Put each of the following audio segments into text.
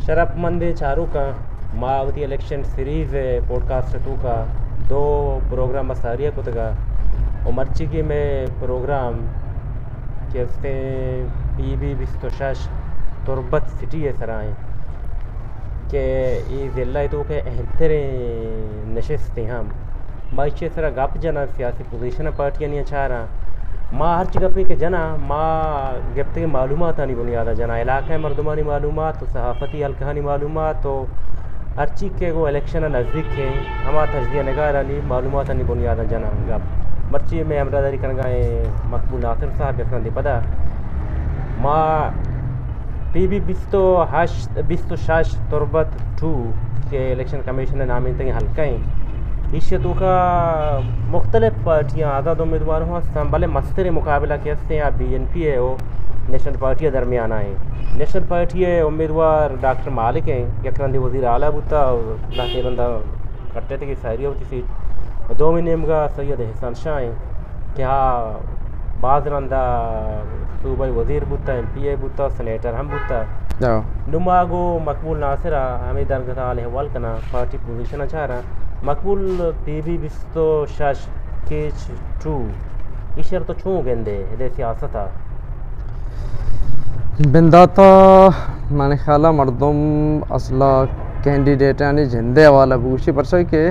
शरफमंद चारों का मावती election series podcast to का दो प्रोग्राम मसारिया को तगा और मर्ची की में प्रोग्राम कहते PB 26 तुरबत सिटी है सराय के ये ज़िला तो के अहतरे नशस्ते हम बाइचे सरा गप जना सियासी पोजीशन पार्टियाँ नहीं अच्छा रहा माँ हर जगह के जना माँ गप्ते के मालूमात नहीं बुनियाद जना इलाका मरदमानी मालूमात तो सहाफ़ती हल्कानी मालूमात तो हर चीज़ के वो इलेक्शन नज़दीक है हमारा तजदिया नगार अली मालूमात नहीं बुनियाद जना गप मर्ची में अमरादारी कर गए मकबूल नासिर साहब यकन दे पता माँ PB 26 तुरबत 2 के इलेक्शन कमीशन नाम तक हल्का इश्यतों का मुख्तलिफ पार्टियाँ आज़ाद उम्मीदवार हुआ संभले मस्तर मुकाबला कैसे या BNP है वो नेशनल पार्टियाँ दरमियाना है। नेशनल पार्टी है उम्मीदवार डॉक्टर मालिक हैं यकरंदी वज़ीर आला बुता और लाते बंदा कट्टे थे कि सारी होती सीट 2 महीने का सैयद एहसान शाह हैं क्या बाज़ रंदा सूबाई वज़ीर बुता MP बुता सेनेटर हम बुता नुमागो मकबूल नासिरा हमें दरगता हवाल करना पार्टी पोजीशन अच्छा रहा मकबूल PB 26 केच 2 इशर तो छू गेंदे दे सियासत बिंदाता माने ख्याला मर्दम असला कैंडिडेट यानी जिंदे वाला बूशी परसों के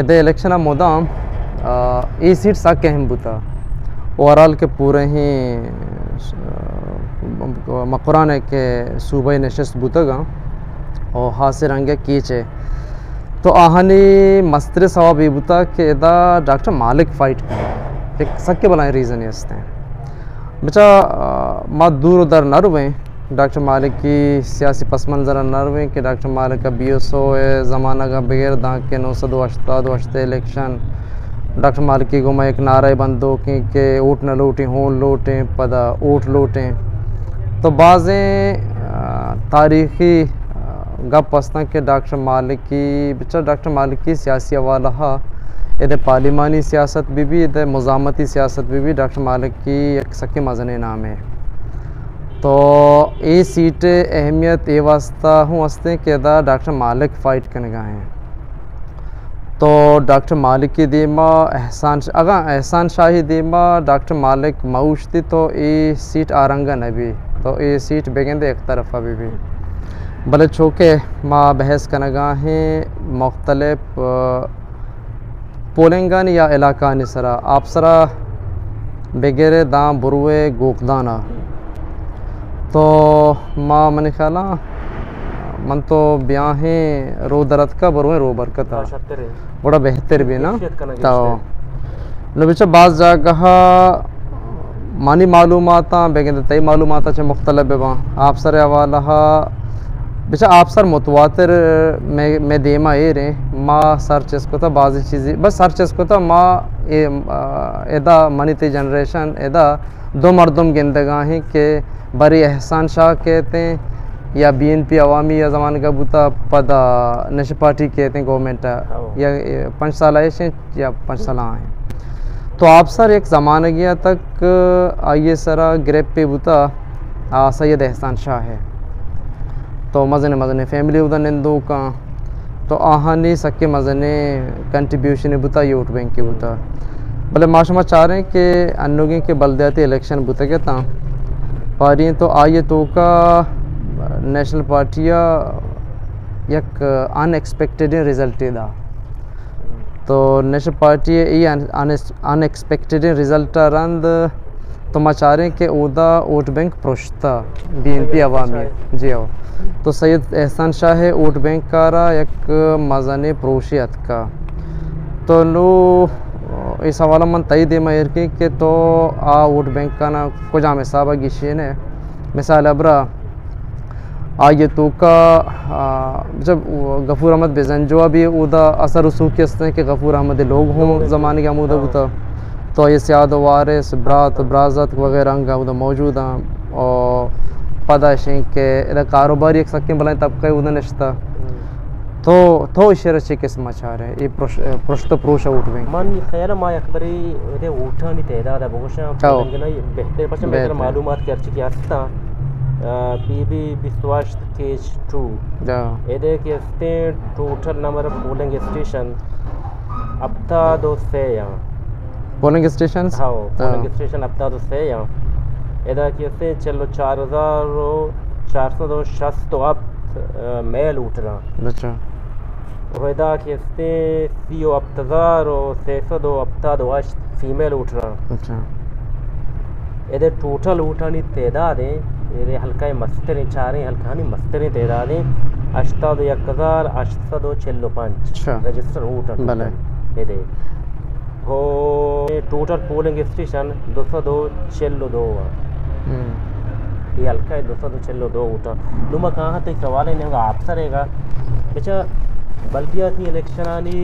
इधर इलेक्शन मोदाम ये सीट साक के हम बुता ओवरऑल के पूरे ही मकुरान के सूबे नशस्त बुतगा और हासिल रंगे कीचे तो आहनी मस्तर सवाब ये बुता के इदा डॉक्टर मालिक फाइट कर एक सक्के बनाए रीज़न है इसने बच्चा माँ दूर उधर न रुवें डॉक्टर मालिक की सियासी पस मंज़र न रुवें कि डॉक्टर मालिक का BSO है ज़माना का बगैर दाग के 980 इलेक्शन डॉक्टर मालिक की गुमा एक नारे बंदो के ऊट न लूटें हों लूटें पदा ऊट लूटें तो बाज़ें तारीख़ी गप पसना के डॉक्टर मालिक की बच्चा डॉक्टर मालिक की सियासी हवाला इधर पार्लिमानी सियासत भी इधर मुज़ामती सियासत भी डॉक्टर मालिक की एक सके मजने नाम है तो ये सीट अहमियत ये वास्ता हूँ वस्ते के इधर डॉक्टर मालिक फ़ाइट करने का है तो डॉक्टर मालिक की दीमा एहसान शाही दीमा डॉक्टर मालिक मऊश थी तो ये सीट आरंगा नबी तो ये सीट बेगेंदे एक तरफ अभी भी भले चौके माँ बहस करना है मुख्तलिफ पोलेंगन या इलाका निसरा आप सरा बगैर दाम बुरुए गोकदाना तो माँ मन ख्याला मन तो ब्याहें रो दरद का बरुए रो बरकत बड़ा बेहतर भी ना तो नबिचा बाज़ जगह मानी मालूमात बेगेंदे तय मालूमात चे मुख्तलिफ बेबा आप सर हवाला बेचा आप सर मुतवातिर में देमा ये रे माँ सर्च इसको था बाज़ी चीज़ें बस सर्च इसको था माँ एदा मनीती जनरेशन एदा दो मर्दम गिंदगाहें के बरी एहसान शाह कहते हैं या BNP अवामी या ज़मान का बुता पदा नशे पार्टी कहते हैं गवर्नमेंट या 5 साल ऐसे या 5 साल हैं तो आप सर एक ज़माना गया तक आइए सरा ग्रेप पे बुता सैयद एहसान शाह है तो मज़ने फैमिली उधर निंदू का तो आहानी सक्के मज़ने कंट्रीब्यूशन बुता ये वोट बैंक की बुता भले माशमा चाह रहे हैं कि अन्नोगी के बलदियाती इलेक्शन बुता के ता पारी तो आइए तो का नेशनल पार्टियाँ एक अनएक्सपेक्टेड रिजल्ट दा तो नेशनल पार्टी ये अनएक्सपेक्टेड रिजल्ट रंद तो मैं चाह रहे हैं कि उदा वोट बैंक प्रोश्ता BNP अवामी जी हो तो सैयद एहसान शाह है वोट बैंक का रहा एक मज़ाने प्रोशियत का तो लो इस हवाला मन तय दे मयर के तो वोट बैंक का ना कुछ आम साहबा गिशेन है मिसाल अबरा आइए तो का जब गफूर अहमद बेजंजो भी उदा असर रसूख के कि गफूर अहमद लोग हों ज़माने के आमूदा बुता तो ये सियाद वारिस ब्रात ब्राज़त वगैरह अंगा उदा मौजूद हैं और पदाशें के इधर कारोबारी एक सक्के बलाएं तबका उधर नश्ता तो इशारा से किस समाचार है ये प्रश्न प्रोश उठ गए मन खैर मा अकबरी इधर उठा नहीं तेरा दा बहुशा ना बेहतर पर मेरे मालूमात कर चुकी आस्ता PB 28 केज 2 Ja. एदे के state total number of polling station अपता दो से या Polling stations? हाँ पोलिंग स्टेशन अपता दो से या एदा के से चलो 4460 तो अब मेल उठना अच्छा वैदा के से सीओ अपतजार और 602 अपता दो अश फीमेल उठना अच्छा एदे टोटल उठानी तादादें ये हल्का मस्तरे चारें हल्कानी मस्तरे तादादें 81,845 अच्छा रजिस्टर उठन भले एदे हो टोटल पोलिंग स्टेशन 202 ये हल्का है 202 उठा नुमा कहाँ तो सवाल है आप सरेगा बेचा बल्दियाती इलेक्शन आनी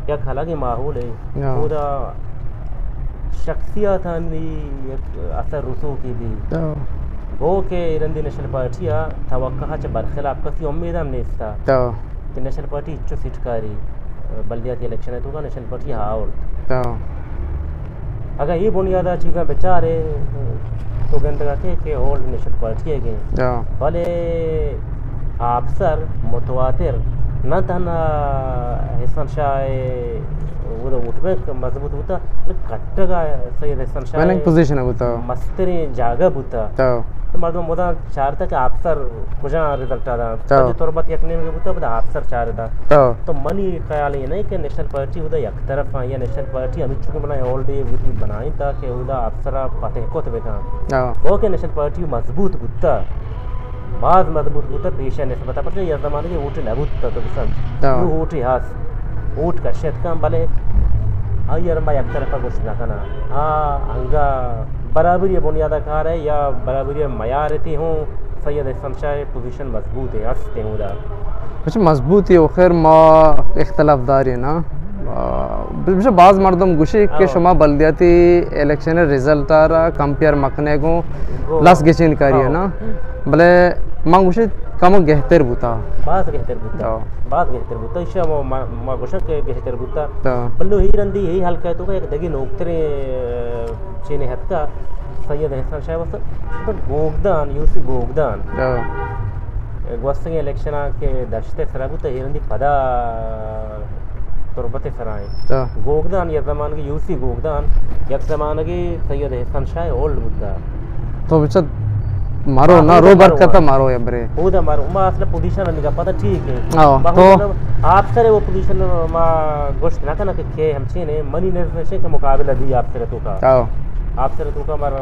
या हालांकि माहौल है हाँ। पूरा शख्सियत असर रसूख की भी वो के रंदी नेशनल पार्टी तवक्का च बरखिलाफ कसी उम्मीद हम नहीं था कि नेशनल पार्टी इच्चो सीटकारी बल्दियाती इलेक्शन है तो नेशनल पार्टी हाउल अगर ये बुनियादा चीज़ें बेचारे तो गंदगा के होल्ड नेशनल पार्टी है गए भले अफसर मुतवातिर न तना हसन शाह वो उठबे मजबूत होता कट्टगा सैयद हसन शाह विनिंग पोजीशन है बता मस्तरी जागा बुता तो मर्दों मोदा चार तक अफसर कुछ रिजल्ट आदा तो तुरबत यकने में बुता बता अफसर चार दा तो मनी ख्याल ये नहीं कि नेशनल पार्टी उदा एक तरफ या नेशनल पार्टी अमित चुके बनाए ऑलरेडी वो बनाई था कि उदा अफसर पते को तो बेका ओके नेशनल पार्टी मजबूत बुता बाज मजबूत बुता पेशा ने बता पर ये जमाने के वोट लगुता तो बिसन वो वोट हास वोट का शेत काम भले आयर मैं एक तरफा कुछ ना करना अंगा बराबरी बुनियादा कार है या बराबरी मयार रहती हूँ सैयद हसन शाह पोजीशन मजबूत है हंसते हूँ अच्छा मजबूत है खैर मा इख्तलाफ दार है ना बिल्कुल बाज़ मर्दम गुशी के शुमा बल्दियाती इलेक्शन रिजल्ट आ रहा कंपेयर मकने को लस गेचिन करी है ना भले मां गुशी कम गहतर बुता बात गहतर बुता इशा मां गुशा के गहतर बुता बल्लो ही रंदी ही हल्का तो एक दगी नोकतरे चीने हत्ता सैयद हसन शाह वस बट गोगदान यूसी गोगदान गोस्तंगे इलेक्शन के दशते सराबुता ही रंदी पदा तुरबते सराए गोगदान या जमान के यूसी गोगदान एक जमान के सैयद हसन शाह ओल्ड बुता तो बिचा मारो ना रो बरकत मारो या बरे ओदा मारो मा असला पोजीशन निका पता ठीक है तो आप सरे वो पोजीशन मा गोश्त ना करना के हम छे मनी निर्देशन के मुकाबला दी आप सरे तो का आप सरे तो का मार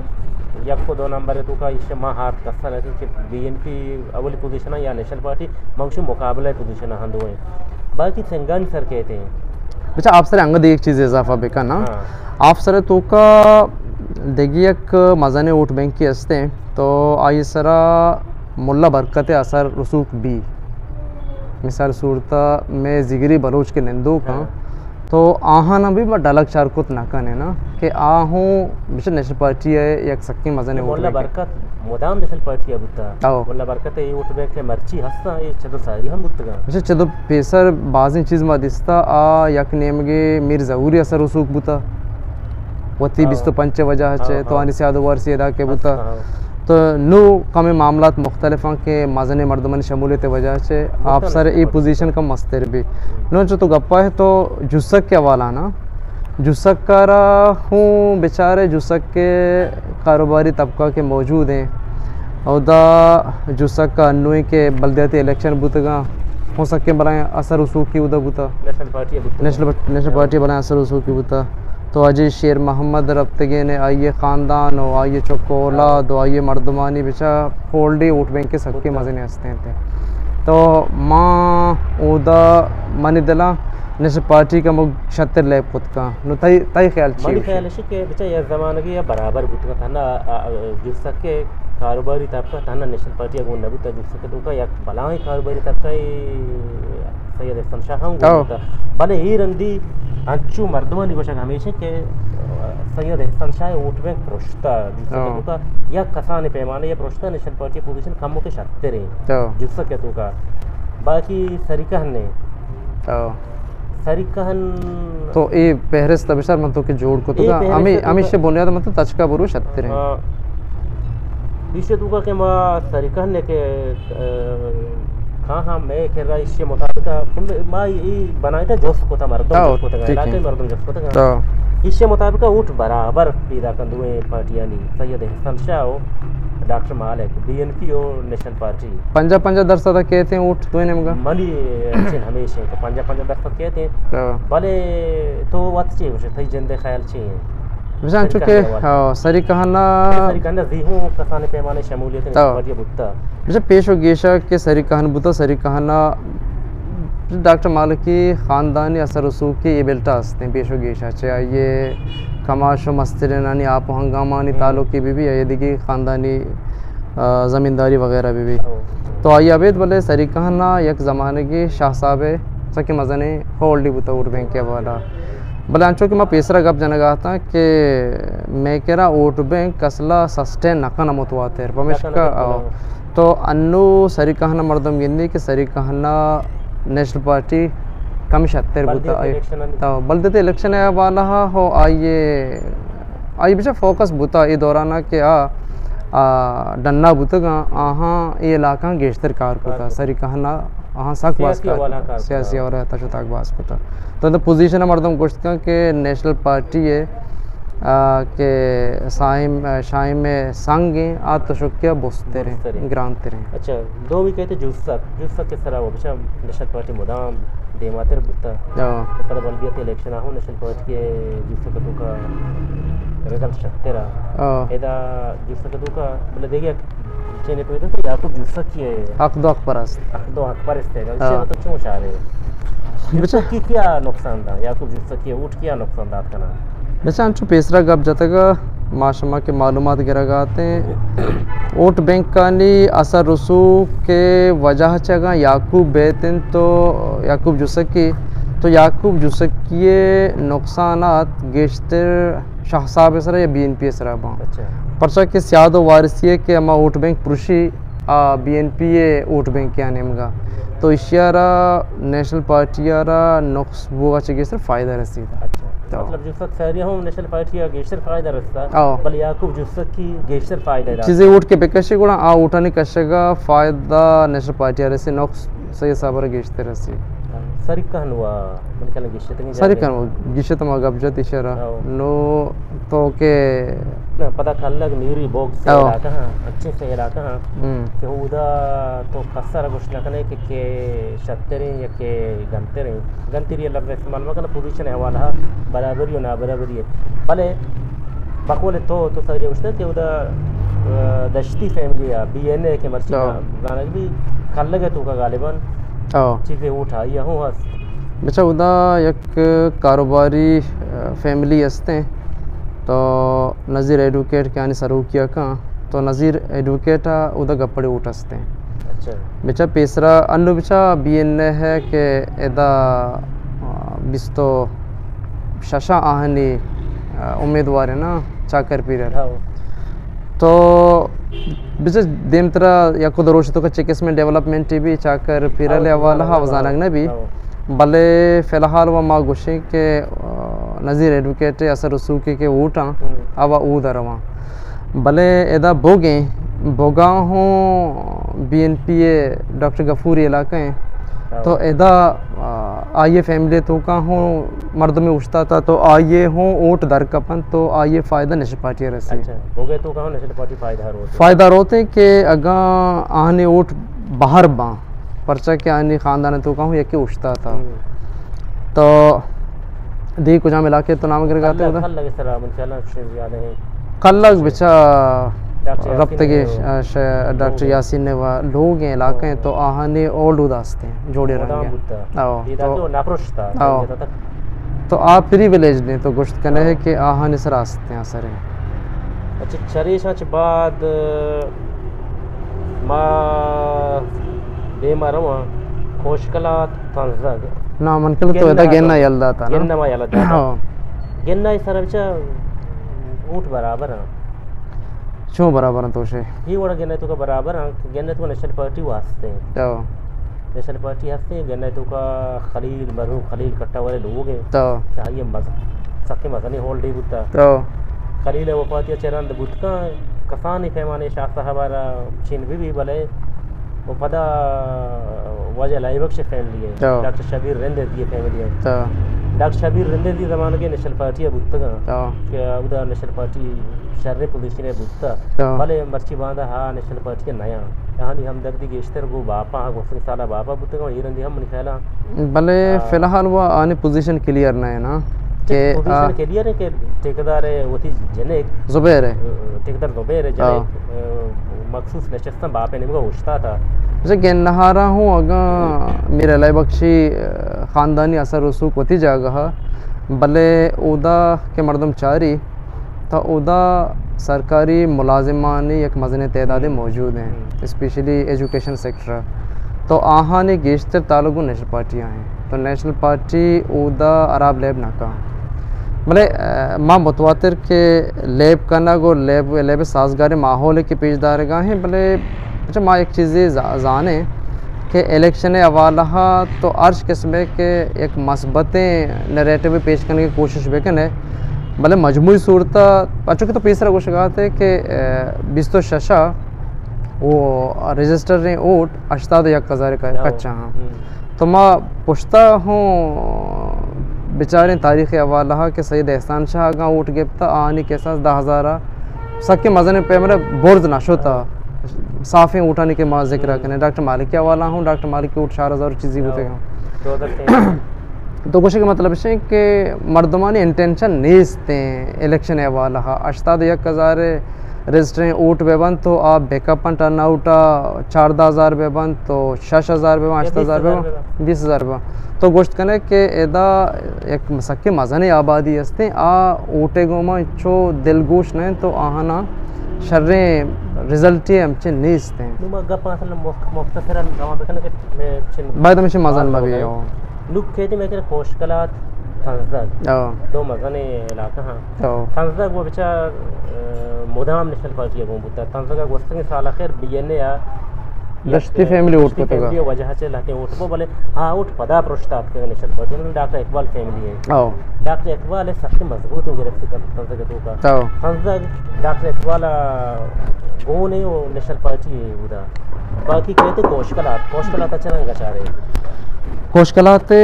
एक को 2 नंबर है तो का इस मा हाथ कसल है कि बीएनपी अवली पोजीशन या नेशनल पार्टी मंगशु मुकाबला पोजीशन हंदो है बाकी संगन सर कहते हैं बेचा आप सरे अंग एक चीज इजाफा बेका ना आप सरे तो का देखिए एक मजाने वोट बैंक की हस्ते तो आई सरा मुल्ला बरकत असर रसूख भी मिसाल सूरता में जिगरी बलोच के नंदू का तो आहा ना भी मैं डलक चार कुत ना कने ना कि आहूँ बिशर नेशनल पार्टी है एक सक्की मजाने वोट मुल्ला बरकत मुदाम नेशनल पार्टी है बुता मुल्ला बरकत है ये वोट बैंक के मर्ची हस्ता ये चदो सारी हम बुतगा बिशर चदो पेसर बाजी चीज मा दिसता आ यक नेमगे मीर जरूरी असर रसूख बुता वती बिस्तो पंच वजह है तो आने से आदो वर्ष अदा के बुता तो नो कम मामलात मुख्तलिफ के मजने मर्दमन शमूलियत वजह से आप सर ये पोजीशन का मस्तर भी नो जो तो गप्पा है तो जुस्सक के हवाला ना जुस्सक का हूँ बेचारे जुस्सक के कारोबारी तबका के मौजूद हैं औदा जुस्सक का अन्नुई के बल्दियाती इलेक्शन बुतगा हो सके बनाए असर रसूख की उदा बुता नेशनल पार्टी बनाए असर रसूख की बुता तो अजय शेर मोहम्मद रफ्तगे ने आइए ख़ानदान और आइए चकोला दो आइए मर्दमानी बेचा होल्डे वोट बैंक के सबके मजे ने हंसते थे तो माँ उदा मनी दिला नेशनल पार्टी का मुग 76 लैब खुद का नो तय ख्याल ख्याल है कि बेचा यह ज़माने की बराबर बुत था ना जिस सके कारोबारी तबका था ना नेशनल पार्टी अगुन नबूता जिस सके तो का एक बलाई कारोबारी तबका सैयद हसन शाह होता भले ही रंदी अंचू मर्दमानी गोशक हमेशा के सैयद हसन शाह वोट बैंक प्रोश्ता जिसके तो का या कसाने पैमाने या प्रोश्ता नेशनल पार्टी पोजीशन कम के 76 जिसके तो का बाकी सरिकहन ने सरिकहन तो ये पहरेस तबसर मतलब के जोड़ को तो का हमें हमेशा बुनियाद मतलब तचका बरु 76 इसे दूका के मा सरिकन ने के हाँ मैं कह रहा इसके मुताबिक माँ ये बनाए थे जोश को था मर्दों जोश को था इलाके मर्दों जोश को था इसके मुताबिक उठ बराबर पैदा कर दुए पार्टियां ली सैयद हसन शाह डॉक्टर मालिक बीएनपी और नेशनल पार्टी 50% कहते हैं उठ तो ने मनी हमेशा 50% कहते हैं भले तो वक्त चाहिए उसे थई जिंदे ख्याल चाहिए मिसाल चुके सरी कहना जीहू कसाने पैमाने शमूलियत पार्टी बुत्ता मुझे पेश हो गेशा के सरी कहन बुता सरी कहना डॉक्टर मालिक की ख़ानदानी असर रसूख की ये बेल्टा हंसते पेश हो गेशा चाहे ये कमाश मस्तरनानी आप हंगामानी ताल्लुक़ की भी है ये ख़ानदानी ज़मींदारी वगैरह भी तो आइए अबेद बोले सरी कहना एक ज़माने की शाह साहब सके मज़ने होल्डी बुता वोट बैंक के वाला भले अंचो कि मैं पेसरा गप जनगा था कि मैं कह रहा वोट बैंक कसला सस्टेन नका नमतवाते का तो अन्नू सरी कहना मर्दम गिंदी कि सरी कहना नेशनल पार्टी कम 76 बुता तो बल्दे इलेक्शन है वाला हो आइए बेचा फोकस बुता ये दौराना कि डन्ना बुतगा आहाँ ये इलाका गेश्तर कार को था सरी कहना हाँ सक बास का सियासी और तशताक बास को था तो पोजीशन है मर्दम गोश्त का कि नेशनल पार्टी है के शाही में संगे आ तशक्या बोसते रहे ग्रांते रहे अच्छा दो भी कहते जुस्सक के सरा वो बेचा नेशनल पार्टी मुदाम देमातर बुता पर बल्दियत इलेक्शन आहो नेशनल पार्टी के जुस्सक का रिजल्ट शक्तेरा एदा जुस्सक का बोले देखिए चेने पे तो याकूब जुस्सक की है हक दो हक परस्त है इससे तो क्यों चाह रहे जुस्सक की क्या नुकसान था याकूब जुस्सक की उठ क्या नुकसान था आपका ना वैसे अंचु पेसरा गप जतगा माशमा के मालूमात गिरगाते हैं वोट बैंक का नी असर रसूख के वजह चगा याकूब बेतिन तो याकूब जुस्सकी तो याकूब जुस्सकी नुकसानात गेश्तर शाह साहब सर या बीएनपी सर अच्छा परचा के सियादो वारिसिये के अमा वोट बैंक पुरुषी बीएनपी वोट बैंक के आने मगा तो इशियारा नेशनल पार्टी यारा नुक्स वो अच्छे गेश्तर फ़ायदा रसीदा अच्छा मतलब जुस्सक खैरिया हूँ नेशनल पार्टी या गेश्तर फ़ायदा रस्ता बल याकूब जुस्सक की गेश्तर फ़ायदा चीज़ें वोट के बेकशी गुणा उठाने कशेगा फ़ायदा नेशनल पार्टी यार से नुक्स सही साबर गेश्तर रसी सरी कहनुआ मन कल गिश्त नहीं सरी कहनुआ गिश्त में गबजत इशारा नो तो के पता कर लग नीरी बॉक्स से इलाका अच्छे से इलाका कि उदा तो कसर कुछ ना कने कि शत्तरे या के गंतरी लफ्ज़ इस्तेमाल में करना पोजीशन है वाला बराबरी और ना बराबरी है भले बकौल तो सरी उठते कि उदा दश्ती फैमिली या बीएनए के मर्ची गाना भी कर लगे तो का गालिबन चीज़ें उठा या हूँ हस बच्चा उदा एक कारोबारी फैमिली हंसते तो नज़ीर एडवोकेट के आने सरूकिया का तो नज़ीर एडवोकेट उदा गप्पड़े उठ हंसते अच्छा बेचा पेसरा अन्नु बेचा बीएनए है कि एदा बिस्तो शशा आहनी उम्मीदवार है ना चाकर पीरियड तो बिजनेस देम तरह या को दरोश तो का चेकस में डेवलपमेंट भी चाकर पीरल वाला हवजानक ने भी भले फ़िलहाल वह माँ गुशे के नज़ीर एडवोकेट असर रसूखी के ऊटा अब ऊदरवा भले एदा बोगे बोगा हूँ बीएनपी डॉक्टर गफूरी इलाका है तो एदा आइए फैमिली तो का हूँ मर्द में उठता था तो आइए हूँ ओट दर कपन तो आइए फ़ायदा नेशनल पार्टी रसी हो गए तो कहाँ नेशनल पार्टी फ़ायदा रोते कि अगा आने ओट बाहर बा पर्चा के आने ख़ानदान तो कहूँ यके उठता था तो दी कुछ मिला के तो नाम गिरगाते कल लग बेचा रब्त के डॉक्टर यासीन ने वह लोग हैं इलाके हैं तो आहाने ओल्ड उदासते हैं जोड़े रहेंगे तो आप प्रिविलेज ने तो गोश्त करने है कि आहाने सर आसते हैं असर है अच्छा चरीश बाद माँ बेमारवा खोशकलात तंजग ना मनकल तो इधर गेन्ना यल्दा था ना गेन्ना मा यल्दा था गेन्ना इस तरह बेचा ऊट बराबर है क्यों बराबर तो से ही वड़ा गेन्ना तो का बराबर है गेन्ना तो नेशनल पार्टी वास्ते तो नेशनल पार्टी हस्ते गेन्ना तो का खलील मरहूम खलील कट्टा वाले लोग हैं तो क्या ये मजा सके मजा नहीं होल्ड ही बुता तो खलील वफातिया चरण बुतका कसानी पैमाने शाह साहबारा चीन भी भले वो पदा वजह लाइबक्श फैमिली है डॉक्टर शबीर रंदे दी फैमिली है डॉक्टर शबीर रंदे दी ज़माने के नेशनल पार्टी बुत्तगा के उदा नेशनल पार्टी शर्रे पोजीशन है बुत्ता भले मर्ची बांधा हा नेशनल पार्टी के नया यहाँ हमदर्दी के इश्तर को बापा गोफरी साला बापा बुत्तगा ये रंदी हम निकाला भले फिलहाल वो आने पोजीशन क्लियर ना है ना के पोजीशन क्लियर है कि ठेकेदार है वो थी जनेक जुबैर है ठेकेदार जुबैर है जनेक मखसूस नशस्ता बापे ने मुझे उछता था जैसे कि नहारा हूँ अगर मेरे लाई बख्शी ख़ानदानी असर रसूख होती जगह भले उदा के मरदम चारी तो उदा सरकारी मुलाजिमानी एक मजन तादाद मौजूद हैं स्पेशली एजुकेशन सेक्टर तो आहानी गेशतर तालुक नेशनल पार्टियाँ हैं तो नेशनल पार्टी उदा अराब लेब नाका भले माँ मुतवातिर के लेब करना गो लेब साजगार माहौल के पेशदार हैं भले अच्छा माँ एक चीज़ जाने कि इलेक्शन अवाला तो अर्श किस्म के एक मस्बतें नरेटिव पेश करने की कोशिश बेकन है भले मजमूई सूरत बच्चों की तो तीसरा कुछ कहा है कि बिस्तो शशा वो रजिस्टर ने वोट 88,000 का कच्चा हाँ तो मैं पूछता हूँ बेचारे तारीख़ अवाला के सईद एहसान शाह का वोट गिफ्ता आनी के साथ 10,000 सबके मज़न पे मेरा बोर्ज नाशोता साफ़ें उठाने के माँ जिक्र करने डॉक्टर मालिक वाला हूँ डॉक्टर मालिक के उठ 4,000 चीज़ें होते तो कुछ का मतलब है कि मर्दमानी इंटेंशन नीसते इलेक्शन वाला 88,000 रजिस्टर वोट बेबन तो आप बैकअप टर्न आउट 14,000 बेबन तो 6,000 बेबन 8,000 बेबन 20,000 बेबन तो गोश्त कने के एदा एक मसक्के मज़ानी आबादी हस्ते आ वोटे गोमा चो दिलगोश नहीं तो आहना शर्रे रिजल्ट ही हमचे नीसते बाद में मज़ान में भी हो लुक खेती में कोशकलात तंजग दो मज़ाने इलाका हाँ तंजग वो बच्चा मुदाम नेशनल पार्टी है वो बुता तंजग गोस्तंग साल आखिर बीएनए या दस्ती फैमिली वोट को तो वजह से लाते वोट को बोले हाँ वोट पदा प्रोस्ताव के नेशनल पार्टी में डॉक्टर इकबाल फैमिली है डॉक्टर इकबाल है सबसे मजबूत गिरफ्त कर तंजग तो का तंजग डॉक्टर इकबाल वो नहीं वो नेशनल पार्टी है उधर बाकी कहते कोशकलात अच्छा नहीं गचा रहे कोशकलाते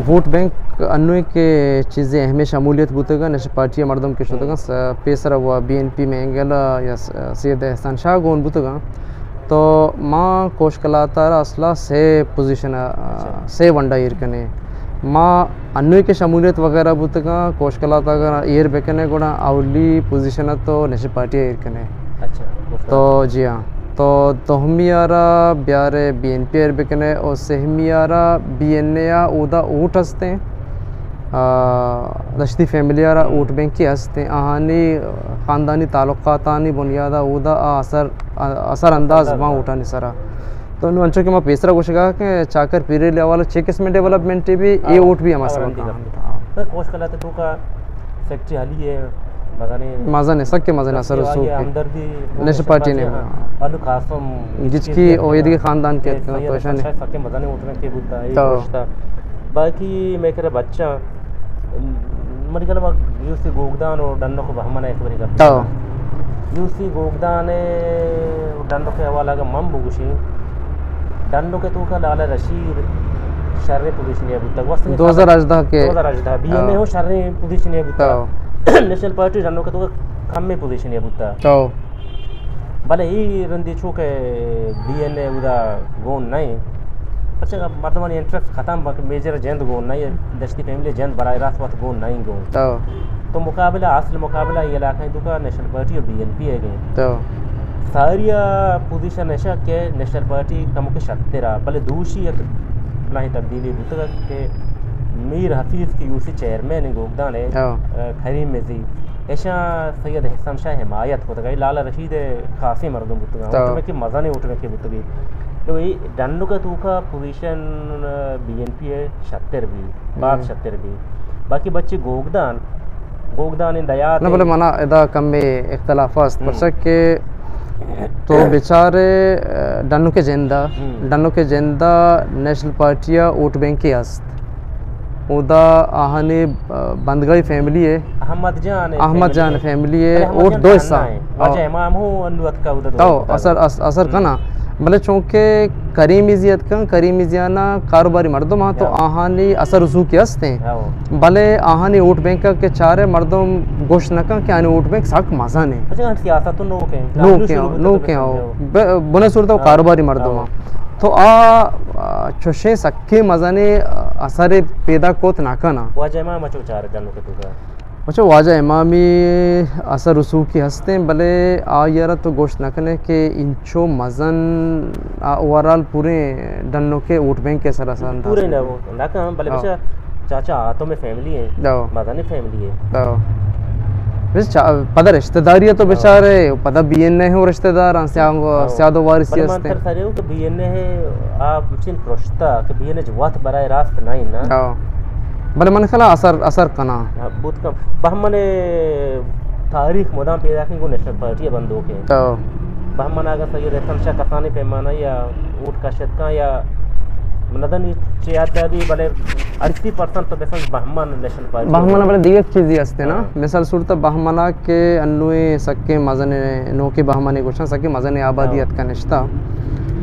वोट बैंक अन्य के चीज़ें अहम शमूलियत बुतेगा नेशनल पार्टी मर्दम के शुतगा पेसर हुआ BNP में एंगला या सैयद एहसान शाह गोन बुतेगा तो माँ कोशकलातार असला से पोजीशन से वंडा ईर कने माँ अन्य के शमूलियत वगैरह बुतगा कोशकलाता अगर ईर बेकने गुणा अवली पोजीशन तो नेशनल पार्टी ईर कने अच्छा तो जी हाँ तो तोहमियारा ब्यारे BNP ईर बेकने और सहमियारा BNA उदा ऊट हंसते दश्ती फैमिलियारा ऊट बैंक की हंसते आहानी ख़ानदानी ताल्लुकातानी बुनियादा उदा असर अंदाज वहाँ उठानी सरा तो इन अंचों के मैं पेसरा कुछ कहा कि चाकर पीरे लेवल 6 किस्म डेवलपमेंट भी ये वोट भी हमारे कोशकलात तो का फैक्ट्री हाली है मज़ा सबके मज़ा असर नेशनल पार्टी ने जिसकी ओयद के ख़ानदान के सबके मज़ा नहीं उठने के बुता बाकी मैं कह रहा बच्चा मेरे ख्याल में यूसी गोगदान और डंडों को बहमना एक बारी करता यूसी गोगदान डंडों के हवाला का मम बुगुशी डंडों के तो का लाला रशीद शर्रे पोजीशन है बुता 2018 के 2018 BNA हो शर्रे पोजीशन है बुता नेशनल पार्टी डंडों के तो कम में पोजीशन है बुता भले ही रंदी चूके BNA उदा गोन नहीं अच्छा मर्दमानी इंटरेस्ट ख़त्म मेजर जंद गोन नहीं दस्ती फैमिली जंद बराए रास्त वक्त गोन नहीं गोन तो मुकाबला असल मुकाबला ये इलाका दुका नेशनल पार्टी और BNP है गए सारिया पोजीशन ऐसा के नेशनल पार्टी कम के शक्ति रहा भले दूसरी एक ही तब्दीली बुतगा के मीर हफीज़ की यूसी चेयरमैन गोगदान है खरीम में जी ऐसा सैयद एहसान शाह हिमायत को तक लाला रशीद खासी मर्दों बुतगा उठने की मज़ा नहीं उठने की बुतगी तो ये डंडू का तूका पोजीशन BNP है 76 भी बाप 76 भी बाकी बच्चे गोगदान इन दयात ना बोले मना इदा कम में इख्तलाफात पर के तो बेचारे डन्नू के जिंदा नेशनल पार्टियाँ वोट बैंक की हस्त उदा आहने बंदगाई फैमिली है अहमद जान फैमिली है और दो हिस्सा तो असर कना मतलब चूँकि करीम इजियत का करीम इजियाना कारोबारी मर्दम हाँ तो आहानी असर रसू के हस्ते भले आहानी वोट बैंक के चारे मर्दम गोश न का आने वोट बैंक साक मजा ने नो के बुने सूरत कारोबारी मर्दम तो आ चुशे सक्के मजा ने असर पैदा कोत नाकाना अच्छा वाजा इमामी असर रसू की हंसते भले आ यार तो गोश्त नकने के इंचो मजन ओवरऑल पूरे डन्नो के वोट बैंक के सर असर पूरे ना वो नका भले बच्चा चाचा तो में फैमिली है मदनी फैमिली है बस पता रिश्तेदारी तो बेचारे पता बीएनए है रिश्तेदार स्यादो वारिसी हंसते हैं सर वो बीएनए है आप चिन प्रश्ता के बीएनए जवात बराए रास्त नहीं ना भले मन खला असर कना बहुत कम बहमने तारीख मुदाम पैदा की को नेशनल पार्टी बंदों के तो बहमन अगर सही रेशन शा कसाने पैमाना या ऊट का शतका या नदनी चियाता भी भले 80% तो बेसन बहमन नेशनल पार्टी बहमन भले दिगे चीज ही हस्ते ना मिसाल सूरत बहमना के अन्नुए सक्के मजने नो के बहमने कुछ सक्के मजने आबादियत का निश्ता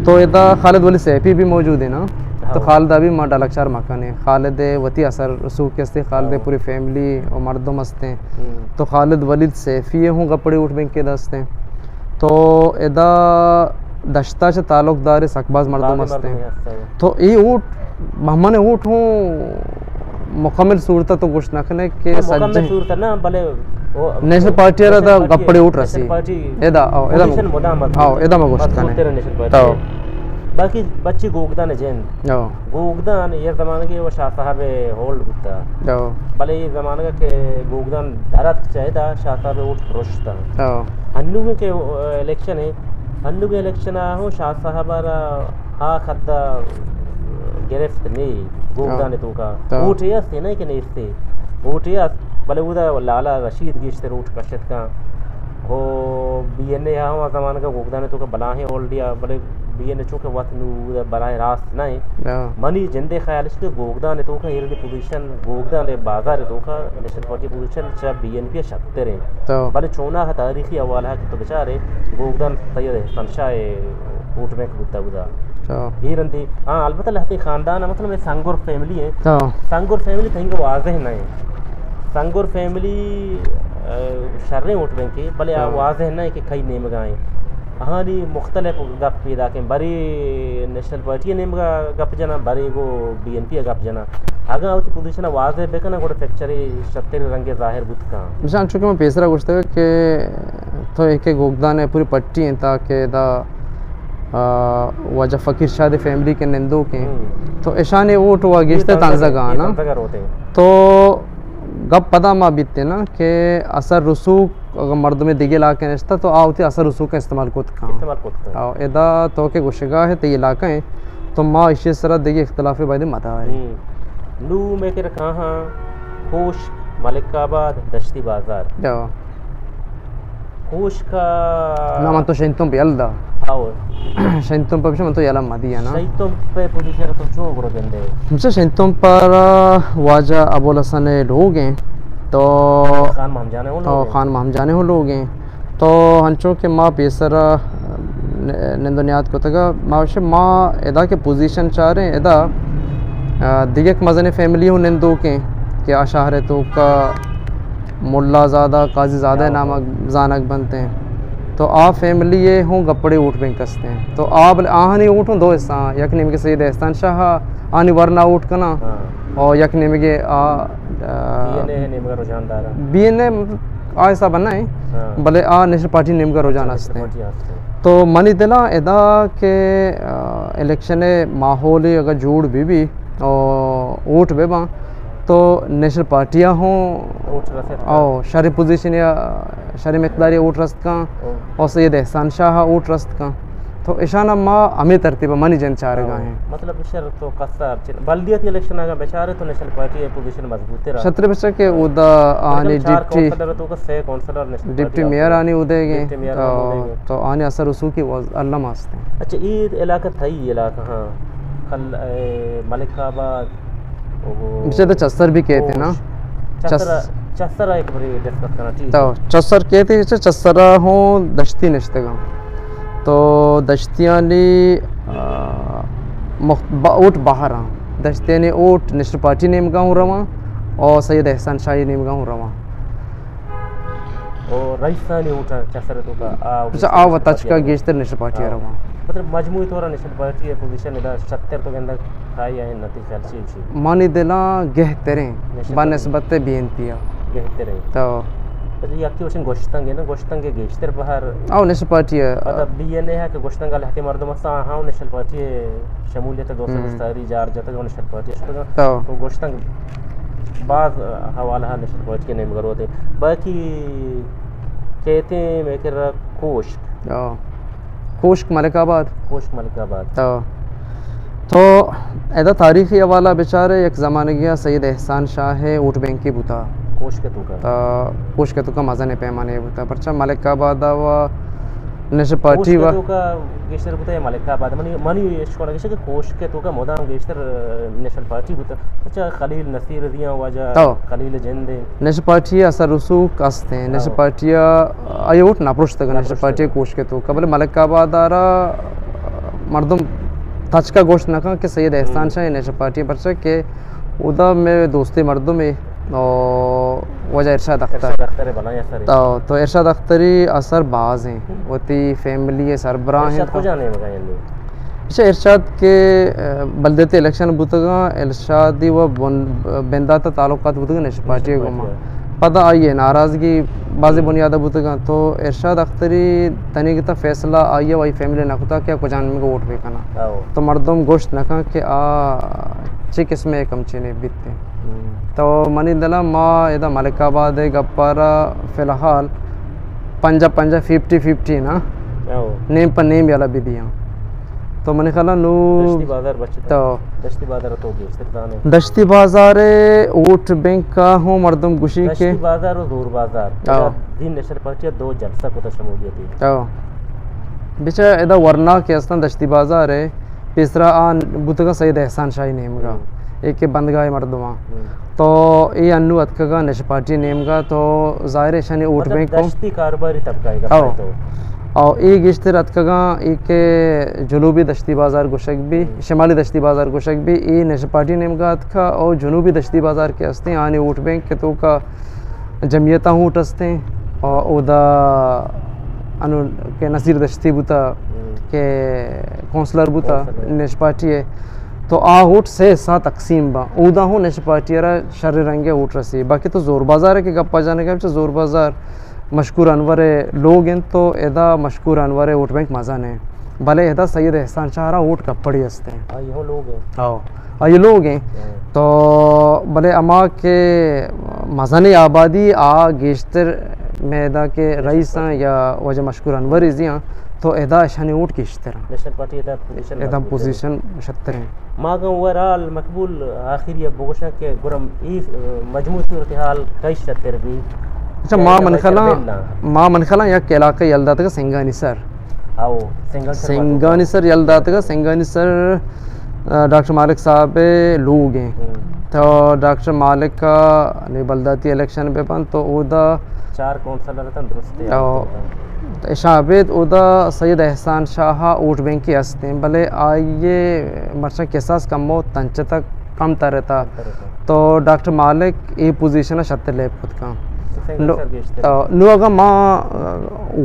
तो इदा खालिद वली सैफी भी मौजूद है ना तो खालिद अभी माँ डालकचार मकान है खालिद वती असर रसूख के हस्ते खालिद पूरी फैमिली और मर्दम हंसते हैं तो खालिद वलीद सैफी हूँ कपड़े उठ बैंक के दस्ते हैं तो इदा दश्ता से ताल्लुकदार सकबाज मर्दम हंसते हैं तो ये ऊट महमने ऊट हूँ मुकम्मल सूरत तो कुछ नखने के सज्जन सूरत ना भले नेशनल पार्टी रहा कपड़े उठ रसी एदा एदा मगोश्त कने तो बाकी बच्ची गोगदान है जैन गोगदान ये ज़माने के वो शाह साहब होल्ड होता भले ये ज़माने के गोगदान धरत चाहिए शाह साहब उठ रोशता अन्नू के इलेक्शन है अन्नू के इलेक्शन हो शाह साहब आ खद्दा गिरफ्त नहीं गोगदान तो का वोट ये से नहीं कि नहीं से वोट ये भले उदा लाला रशीद गिश्ते रूट कशत का हो बीएनए यहाँ ज़माने का गोगदान तो का बला है होल्ड दिया भले बीएनए चूँकि वत नू बराए रास्त नहीं मनी जिंदे ख्याल से गोगदान तो का ये पोजीशन गोगदान बाजार तो का नेशनल पार्टी पोजीशन चाहे बीएनपी शक्ते रहे भले चोना है तारीखी अवाल है कि तो बेचारे गोगदान तैयार है संशाए वोट बैंक बुद्धा बुदा ही रंती हाँ अलबत्ता लहती खानदान मतलब ये संगुर फैमिली है संगुर फैमिली कहीं वाजह नहीं संगुर फैमिली शर्रे वोट बैंक की भले वाजह नहीं कि कई नेम गाएँ हाँ नी मुख्तलिफ गप पैदा के बड़ी नेशनल पार्टी नेम का गप जना बड़ी को बीएनपी गप जना आगे आवती पोजीशन वाजह बेकना गोटे फैक्चरी सत्तेरी रंगे जाहिर बुत का मिसाल चूँकि मैं पेसरा गुस्ते के तो एक गोगदान है पूरी पट्टी है ताकि दा वजह फ़कीर शादी फैमिली के नंदों के तो ऐशाने वोट हुआ गिश्ते तांजा गाना तो गप पता मा बीतते ना कि असर रसूख अगर मर्द में दिगे लाके नस्ता तो आवती असर रसूख का इस्तेमाल को एदा तो के गुशगा है तो ये इलाका है तो माँ इसी तरह दिगे इख्तलाफी बायदे मता है नू में के रखा हाँ होश मलिकाबाद दश्ती बाजार होश का ना तो शैंतों पे अलदा शैंतों पर भी तो याला मदिया ना शैंतों पे पोजीशन तो जो करो देंदे हमसे शैंतों पर वाजा अबुल हसन लोग हैं तो खान महम जाने हो लोग हैं तो हंचों के माँ पेसरा निंदुनियात को तक माँ एदा के पोजीशन चाह रहे हैं एदा दिगक मजन फैमिली हो निंदो के क्या शाहर तो का मुल्ला ज़्यादा काजी ज़्यादा नामक जानक बनते हैं तो आ फैमिली ये हूँ गपड़े उठ बैंक कसते हैं तो आप आहनी उठूँ दो हिस्सा यक निम के सईद एहसान शाह आनी वरना उठ करना और यक निम के बीएनए आ ऐसा बनना है भले आ नेशनल पार्टी निम का रुझान हंसते हैं तो मनी दिला एदा के इलेक्शन माहौल अगर जोड़ भी और वोट बेबा तो नेशनल पार्टियाँ हों और शहरी पोजीशन या शहरी मकदारी वोट रस्त का और सैयद एहसान शाह वोट रस्त का तो इशाना माँ हमें तरतीब मनी जन चार गए हैं मतलब शहर तो कस्सा बल्दियत इलेक्शन आगे बेचारे तो नेशनल पार्टी पोजीशन मजबूत है छत्र बच्चा के उदा आने डिप्टी मेयर आने उदय गए तो आने असर रसूख की अल्लाह मास्ते हैं। अच्छा ईद इलाका था ही इलाका हाँ कल मलिकाबाद बिचे तो चस्सर भी कहते ना चस्सरा एक बारी डिस्कस करना ठीक तो चस्सर कहते हैं चस्सरा हो दश्ती नश्तगा तो दश्तियानी ओट बाहर दश्तियानी ओट नेशनल पार्टी नेम का हूँ रवा और सैयद एहसान शाही नेम का हूँ रवा और राजस्थानी उठा चस्सर तो का अच्छा आ वतच का गेस्टर नेशनल पार्टी रवा मतलब मजमूई तोरा नेशनल पार्टी है पोजीशन इधर 70 तो के अंदर खाई है नती ख्याल से मानी दिला गहतरे बनस्बत बीएनपी गहतरे तो ये एक्टिवेशन गोश्तंग है ना गोश्तंग के गेस्टर बाहर आओ नेशनल पार्टी है मतलब बीएनए है कि गोश्तंग का लहते मर्द मस्ता हां नेशनल पार्टी है शमूलियत दोस्त मुस्तारी जार जत नेशनल पार्टी तो गोश्तंग बाद हवाला है नेशनल पार्टी के नेम करो थे बाकी कहते हैं मैं कह रहा कोश्क मलिकाबाद तो ऐदा तारीखी हवाला बेचारे एक ज़माने गया सैयद एहसान शाह है वोट बैंक की बुता कोश के तुका मज़ा नहीं पैमाने बुता परचा मलिकाबाद वा नेशनल पार्टी वा गेस्टर बुता मलिकाबाद मनी इश्कोना के कोश के तुका मोदाम गेस्टर नेशनल पार्टी बुता अच्छा खलील नसीर दिया वजह खलील जंदे नेशनल पार्टी असर रसूख असते हैं नेशनल पार्टी आये वोट नाप्रोश तक नेशनल पार्टी कोश के तो कबल मलिकाबाद आरा मर्दम तच का गोश्त नका कि सैयद एहसान शाह नेशनल पार्टी परचा के उदा में दोस्ती मर्दों में और वजह इरशाद अख्तर तो इरशाद अख्तरी असर बाज हैं वती फैमिली सरबराह हैं अच्छा इरशाद के बलदती इलेक्शन बुतगा इरशादी व बेंदाता ताल्लुकात बुतगा नेशनल पार्टी को पता आई है नाराज़गी बाज़ बुनियादा बुतगा तो इरशाद अख्तरी तनी का फैसला आई है वही फैमिली नखता क्या कुछ आने को वोट बेकना तो मर्दम गोश्त नखा कि ची किस्में कम चीने बीतते तो मनी दला माँ इधर मलिकाबाद गप्पारा फ़िलहाल पंजा 50-50 ना नेम पर नेम याला भी दिया तो मैंने ख्याल नू तो दश्ती बाजार वोट बैंक का हूँ मर्दम गुशी के बाजार और दूर बाजार दिन नेशनल पार्टी दो जलसा को शमूलियत है बिचा इधर वरना के अस्तान दश्ती बाजार है तीसरा आन बुतगा सैयद एहसान शाही नेम का एक के बंदगाह मर्दमा तो ये अन्नू अतका नेशनल पार्टी नेम का तो ज़ाहिर शानी वोट बैंक को दश्ती कारोबारी तबका और एक गिश्तर अतका एक के जनूबी दश्ती बाज़ार गुशक भी शमाली दश्ती बाज़ार गुशक भी ये नेशनल पार्टी नेम का अतका और जनूबी दश्ती बाज़ार के हस्ते हैं आने वोट बैंक के तो का जमीयता हूट हस्ते हैं और उदा अनु के नसीर दश्ती बुता के कौंसलर बुता नेशनल पार्टी है तो आ वोट से सा तकसीम बा उदा हूँ नेशनल पार्टी शर रंगे वोट रसी बाकी तो जोर बाज़ार है कि गप्पा जाने का जोर बाज़ार मशकूर अनवर लोग हैं तो एदा मशकूर अनवर वोट बैंक मज़ा ने भले एदा सैयद एहसान शाह वोट कपड़ी हंसते हैं ये लोग हैं तो भले अमा के मज़ानी आबादी आ गेश्तर में एदा के रईस या वजह मशकूर अनवर इजियाँ तो एदा शानी वोट की नेशनल पार्टी एदा पोजीशन 76 हैं मागा ओवरऑल मकबूल आखिर ये बोगशा के गुरम ई मजमू सूरत हाल कई 76 भी अच्छा माँ मनखला या के इलाका यलदात का सेंगानी सर आओ सेंगानी सर यलदात का सेंगानी सर डॉक्टर मालिक साहब लोग हैं तो डॉक्टर मालिक का बलदाती इलेक्शन पे पन तो उदा 4 काउंसलर तंदुरुस्त शाबेद उदा सैयद एहसान शाह वोट बैंक की हस्ते हैं भले आइए मर्चा के साथ कम हो तंच तक कम तरता तो डॉक्टर मालिक ये पोजीशन है 76 खुद का नु अगर माँ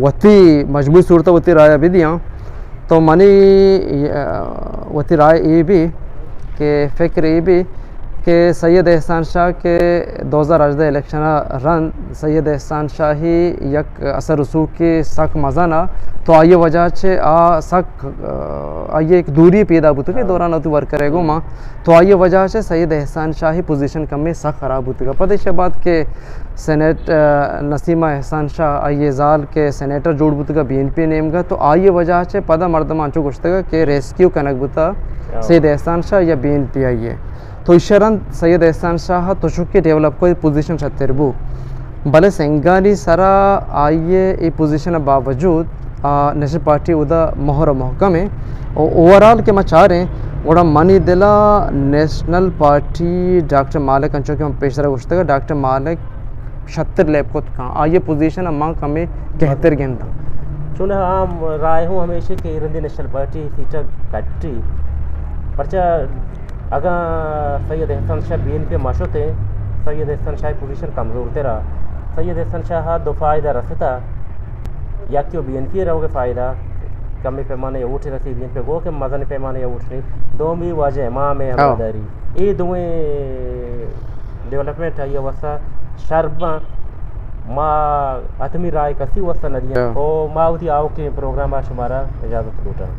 वती मजबूत सूरत वती राय भी दिया तो मनी वती राय ये भी कि फ़िक्र ये भी कि सैयद एहसान शाह के 2018 इलेक्शन रन सैयद एहसान शाही यक असर रसूख के सक मज़ा ना तो आइए वजह से आ सक आइए एक दूरी पैदा होती के दौरान तो वर्क करेगा माँ तो आइए वजह से सैयद एहसान शाही पोजीशन कम में सक ख़राब होती का पता इस बात के सेनेट नसीमा एहसान शाह आइए ज़ाल के सेनेटर जोड़ बुत का BNP नेम का तो आइए वजह से पदा मर्दमा आंचो गुश्तगा के रेस्क्यू कनक बुता सैयद एहसान शाह या BNP आइए तो इशरन सैयद एहसान शाह तो चुके डेवलप को पोजीशन 70 भले सेंगानी सरा आइए ये पोजीशन बावजूद नेशनल पार्टी उदा मोहर महकम है और ओवरऑल के मैं चाह रहे हैं और मनी दिला नेशनल पार्टी डॉक्टर मालिक अंचो के पेशरा गुश्तगा डॉक्टर मालिक 76 लैब को कहाँ ये पोजीशन अम्मा कमे कहतर गेंदा चुन हम राय हूँ हमेशा के इरंदी नेशनल पार्टी सीटा कट्टी परचा अगर सैयद हसन शाह बीएनपी माशो थे सैयद हसन शाह पोजीशन कमजोर तेरा सैयद हसन शाह दो फायदा रखता या क्यों बीएनपी रहोगे फ़ायदा कमी पैमाने उठ रही बीएनपी गो के मजन पैमाने उठ रही दो भी वजह माँ में हमारी ये दोवें डेवलपमेंट है ये वसा शर्मा माँ आत्मी राय कसी वसा नदियाँ ओ माँ उठी आओ के प्रोग्राम शुमारा इजाज़त लूटा।